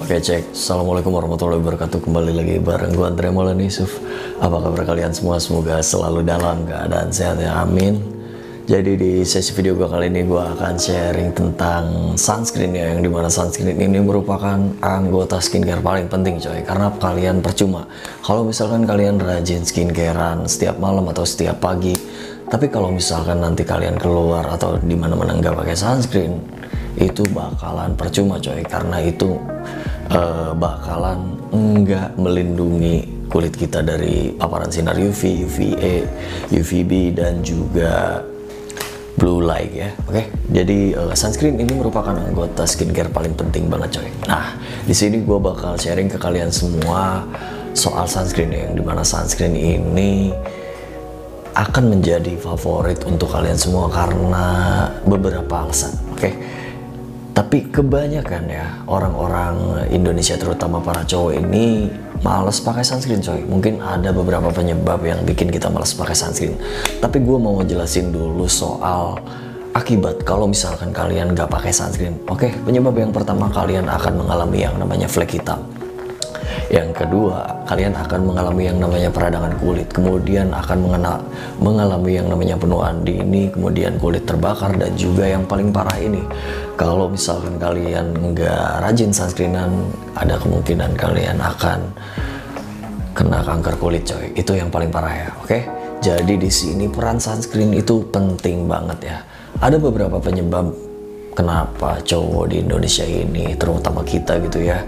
Oke cek, Assalamualaikum warahmatullahi wabarakatuh. Kembali lagi bareng gue Andre Maulana Yusuf. Apa kabar kalian semua? Semoga selalu dalam keadaan sehat ya, amin. Jadi di sesi video gue kali ini gue akan sharing tentang sunscreen ya, yang dimana sunscreen ini merupakan anggota skincare paling penting coy. Karena kalian percuma kalau misalkan kalian rajin skincarean setiap malam atau setiap pagi, tapi kalau misalkan nanti kalian keluar atau dimana-mana nggak pakai sunscreen, itu bakalan percuma coy, karena itu bakalan enggak melindungi kulit kita dari paparan sinar UV, UVA, UVB dan juga blue light ya. Oke, jadi sunscreen ini merupakan anggota skincare paling penting banget coy. Nah, di sini gue bakal sharing ke kalian semua soal sunscreen yang dimana sunscreen ini akan menjadi favorit untuk kalian semua karena beberapa alasan. Oke. Tapi kebanyakan ya orang-orang Indonesia terutama para cowok ini males pakai sunscreen coy. Mungkin ada beberapa penyebab yang bikin kita males pakai sunscreen. Tapi gue mau ngejelasin dulu soal akibat kalau misalkan kalian nggak pakai sunscreen. Oke, penyebab yang pertama, kalian akan mengalami yang namanya flek hitam. Yang kedua, kalian akan mengalami yang namanya peradangan kulit, kemudian akan mengalami yang namanya penuaan dini, kemudian kulit terbakar, dan juga yang paling parah ini, kalau misalkan kalian nggak rajin sunscreenan, ada kemungkinan kalian akan kena kanker kulit coy. Itu yang paling parah ya. Oke, jadi di sini peran sunscreen itu penting banget ya. Ada beberapa penyebab kenapa cowok di Indonesia ini, terutama kita gitu ya,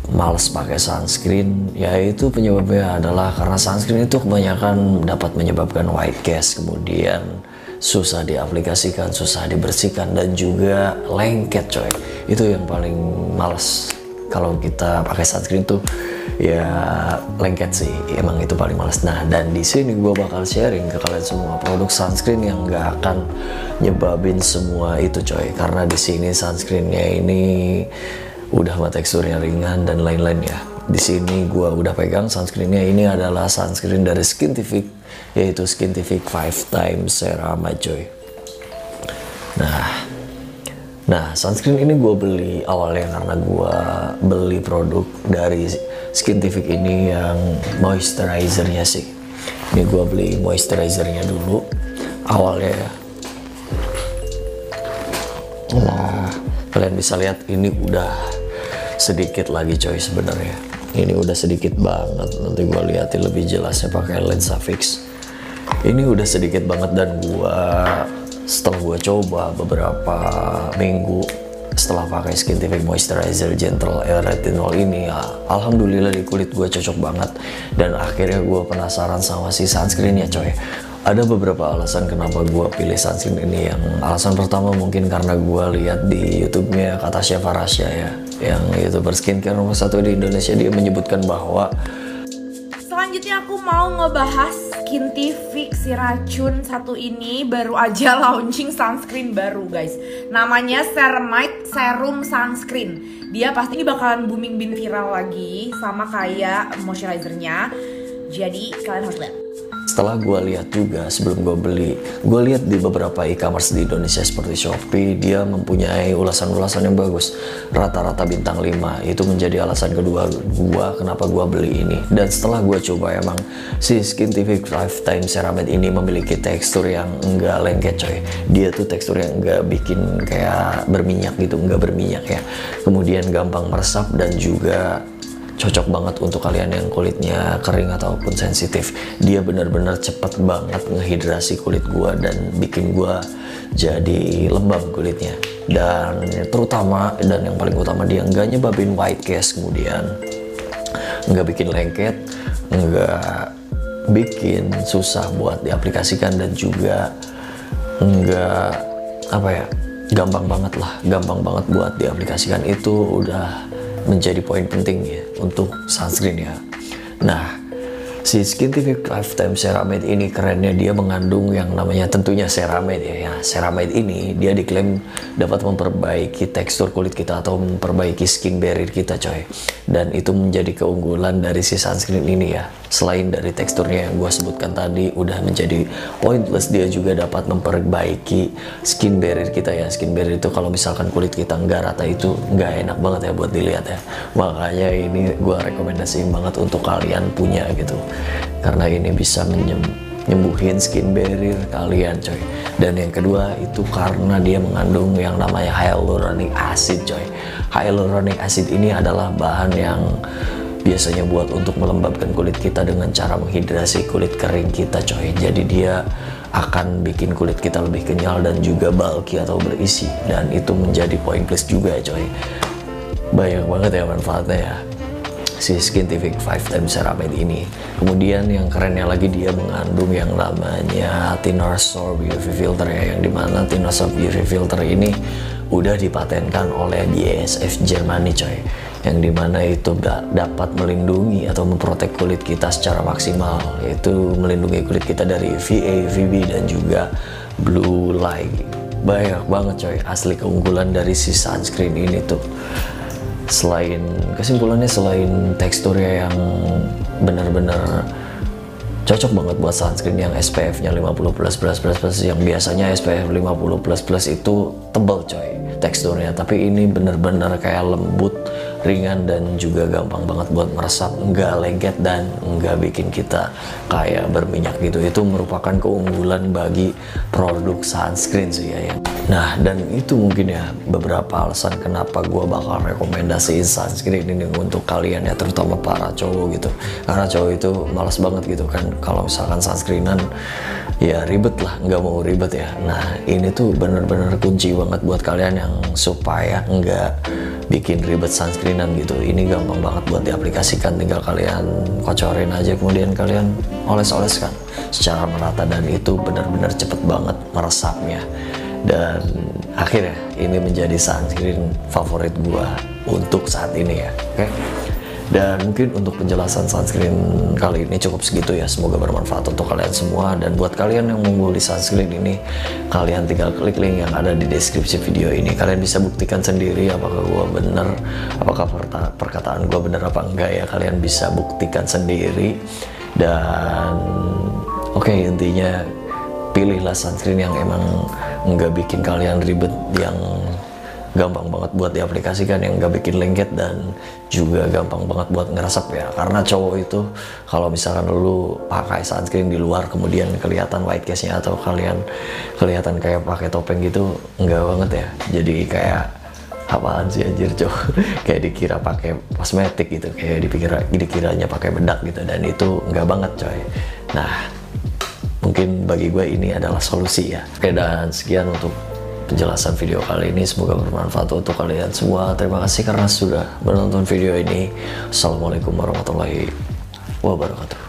males pakai sunscreen, yaitu penyebabnya adalah karena sunscreen itu kebanyakan dapat menyebabkan white cast, kemudian susah diaplikasikan, susah dibersihkan, dan juga lengket coy. Itu yang paling males kalau kita pakai sunscreen tuh ya, lengket sih, emang itu paling males. Nah, dan di sini gue bakal sharing ke kalian semua produk sunscreen yang gak akan nyebabin semua itu coy, karena di sini sunscreennya ini udah sama teksturnya ringan dan lain-lain ya. Di sini gua udah pegang sunscreennya, ini adalah sunscreen dari Skintific, yaitu Skintific 5 Times Ceramide coy. Nah sunscreen ini gua beli awalnya karena gua beli produk dari Skintific ini yang moisturizernya sih. Ini gua beli moisturizernya dulu awalnya ya. Nah, kalian bisa lihat ini udah sedikit lagi coy sebenarnya. Ini udah sedikit banget. Nanti gua liatin lebih jelasnya pakai lensa fix. Ini udah sedikit banget, dan setelah gua coba beberapa minggu setelah pakai Skintific Moisturizer Gentle Air Retinol ini ya, alhamdulillah di kulit gua cocok banget. Dan akhirnya gua penasaran sama si sunscreennya coy. Ada beberapa alasan kenapa gue pilih sunscreen ini. Yang alasan pertama mungkin karena gue lihat di YouTube-nya Katasha Farasya ya, yang YouTuber skincare nomor 1 di Indonesia. Dia menyebutkan bahwa selanjutnya aku mau ngebahas Skintific si racun satu ini baru aja launching sunscreen baru guys. Namanya Ceramide Serum Sunscreen. Dia pasti ini bakalan booming bin viral lagi sama kayak moisturizernya. Jadi kalian harus lihat. setelah gue lihat juga sebelum gue beli, gue lihat di beberapa e-commerce di Indonesia seperti Shopee, dia mempunyai ulasan-ulasan yang bagus, rata-rata bintang 5. Itu menjadi alasan kedua gue kenapa gue beli ini. Dan setelah gue coba, emang si Skintific Lifetime Ceramide ini memiliki tekstur yang enggak lengket coy. Dia tuh tekstur yang enggak bikin kayak berminyak gitu, enggak berminyak ya. Kemudian gampang meresap dan juga cocok banget untuk kalian yang kulitnya kering ataupun sensitif. Dia benar-benar cepet banget ngehidrasi kulit gua dan bikin gua jadi lembab kulitnya. Dan terutama, dan yang paling utama, dia nggak nyebabin white cast, kemudian nggak bikin lengket, nggak bikin susah buat diaplikasikan, dan juga nggak gampang banget buat diaplikasikan. Itu udah menjadi poin penting ya untuk sunscreen ya. Nah, si Skintific Lifetime Ceramide ini kerennya dia mengandung yang namanya tentunya ceramide ya. Ceramide ini dia diklaim dapat memperbaiki tekstur kulit kita atau memperbaiki skin barrier kita coy. Dan itu menjadi keunggulan dari si sunscreen ini ya. Selain dari teksturnya yang gue sebutkan tadi udah menjadi pointless, dia juga dapat memperbaiki skin barrier kita ya. Skin barrier itu kalau misalkan kulit kita nggak rata itu nggak enak banget ya buat dilihat ya. Makanya ini gue rekomendasiin banget untuk kalian punya gitu, karena ini bisa nyembuhin skin barrier kalian coy. Dan yang kedua itu karena dia mengandung yang namanya hyaluronic acid coy. Hyaluronic acid ini adalah bahan yang biasanya buat untuk melembabkan kulit kita dengan cara menghidrasi kulit kering kita coy. Jadi dia akan bikin kulit kita lebih kenyal dan juga bulky atau berisi, dan itu menjadi poin plus juga coy. Banyak banget ya manfaatnya ya si Skintific 5 Time Ceramide ini. Kemudian yang kerennya lagi dia mengandung yang namanya thin absorb UV filter ya, yang dimana thin absorb UV filter ini udah dipatenkan oleh BASF Germany coy, yang dimana itu dapat melindungi atau memprotek kulit kita secara maksimal, yaitu melindungi kulit kita dari UVA, UVB dan juga blue light. Banyak banget coy asli keunggulan dari si sunscreen ini tuh. Selain kesimpulannya, selain teksturnya yang benar-benar cocok banget buat sunscreen yang SPF-nya 50++++, yang biasanya SPF 50++ itu tebal coy teksturnya, tapi ini bener-bener kayak lembut, ringan, dan juga gampang banget buat meresap, nggak lengket dan nggak bikin kita kayak berminyak gitu. Itu merupakan keunggulan bagi produk sunscreen sih ya. Nah, dan itu mungkin ya beberapa alasan kenapa gue bakal rekomendasiin sunscreen ini untuk kalian ya, terutama para cowok gitu. Karena cowok itu malas banget gitu kan kalau misalkan sunscreenan, ya ribet lah, nggak mau ribet ya. Nah, ini tuh bener-bener kunci banget buat kalian yang supaya nggak bikin ribet sunscreenan gitu. Ini gampang banget buat diaplikasikan, tinggal kalian kocorin aja, kemudian kalian oles-oleskan secara merata, dan itu benar-benar cepet banget meresapnya. Dan akhirnya ini menjadi sunscreen favorit gua untuk saat ini ya. Oke. Dan mungkin untuk penjelasan sunscreen kali ini cukup segitu ya. Semoga bermanfaat untuk kalian semua. Dan buat kalian yang mau beli sunscreen ini, kalian tinggal klik link yang ada di deskripsi video ini. Kalian bisa buktikan sendiri apakah gua bener, apakah perkataan gua bener apa enggak ya. Kalian bisa buktikan sendiri. Dan oke, intinya pilihlah sunscreen yang emang nggak bikin kalian ribet, yang gampang banget buat diaplikasikan, yang nggak bikin lengket, dan juga gampang banget buat ngeresep ya. Karena cowok itu kalau misalkan lu pakai sunscreen di luar kemudian kelihatan white case-nya atau kalian kelihatan kayak pakai topeng gitu, nggak banget ya. Jadi kayak apaan sih anjir cowok, kayak dikira pakai kosmetik gitu, kayak dikiranya pakai bedak gitu, dan itu nggak banget coy. Nah, mungkin bagi gue ini adalah solusi ya. Oke, dan sekian untuk penjelasan video kali ini. Semoga bermanfaat untuk kalian semua. Terima kasih karena sudah menonton video ini. Assalamualaikum warahmatullahi wabarakatuh.